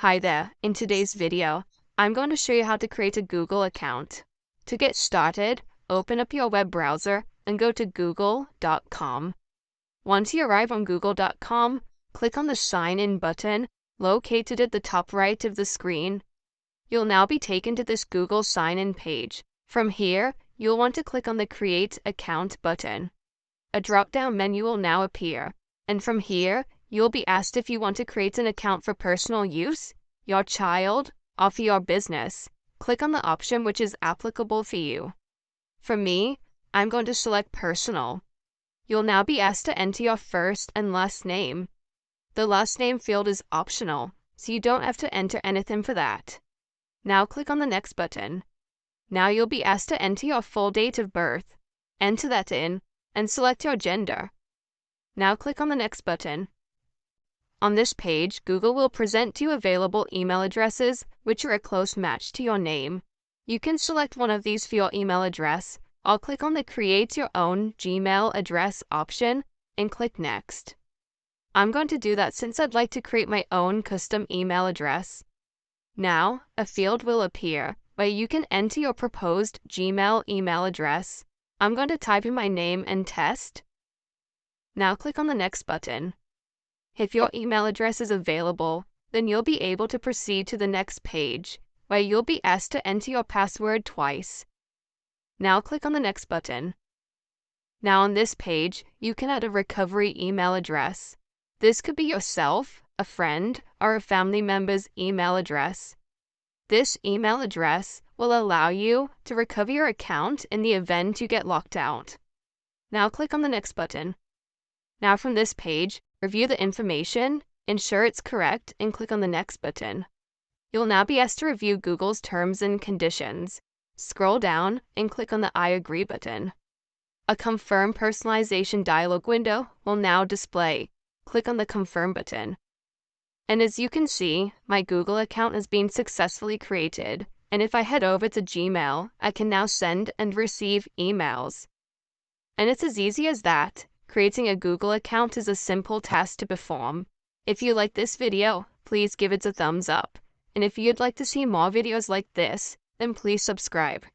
Hi there, in today's video, I'm going to show you how to create a Google account. To get started, open up your web browser and go to google.com. Once you arrive on google.com, click on the Sign In button located at the top right of the screen. You'll now be taken to this Google Sign In page. From here, you'll want to click on the Create Account button. A drop-down menu will now appear, and from here, you'll be asked if you want to create an account for personal use, your child, or for your business. Click on the option which is applicable for you. For me, I'm going to select personal. You'll now be asked to enter your first and last name. The last name field is optional, so you don't have to enter anything for that. Now click on the Next button. Now you'll be asked to enter your full date of birth. Enter that in, and select your gender. Now click on the Next button. On this page, Google will present you available email addresses which are a close match to your name. You can select one of these for your email address, or click on the Create Your Own Gmail Address option and click Next. I'm going to do that since I'd like to create my own custom email address. Now, a field will appear where you can enter your proposed Gmail email address. I'm going to type in my name and test. Now click on the Next button. If your email address is available, then you'll be able to proceed to the next page, where you'll be asked to enter your password twice. Now click on the Next button. Now on this page, you can add a recovery email address. This could be yourself, a friend, or a family member's email address. This email address will allow you to recover your account in the event you get locked out. Now click on the Next button. Now from this page, review the information, ensure it's correct, and click on the Next button. You'll now be asked to review Google's terms and conditions. Scroll down and click on the I agree button. A Confirm Personalization dialog window will now display. Click on the Confirm button. And as you can see, my Google account has been successfully created. And if I head over to Gmail, I can now send and receive emails. And it's as easy as that. Creating a Google account is a simple task to perform. If you like this video, please give it a thumbs up. And if you'd like to see more videos like this, then please subscribe.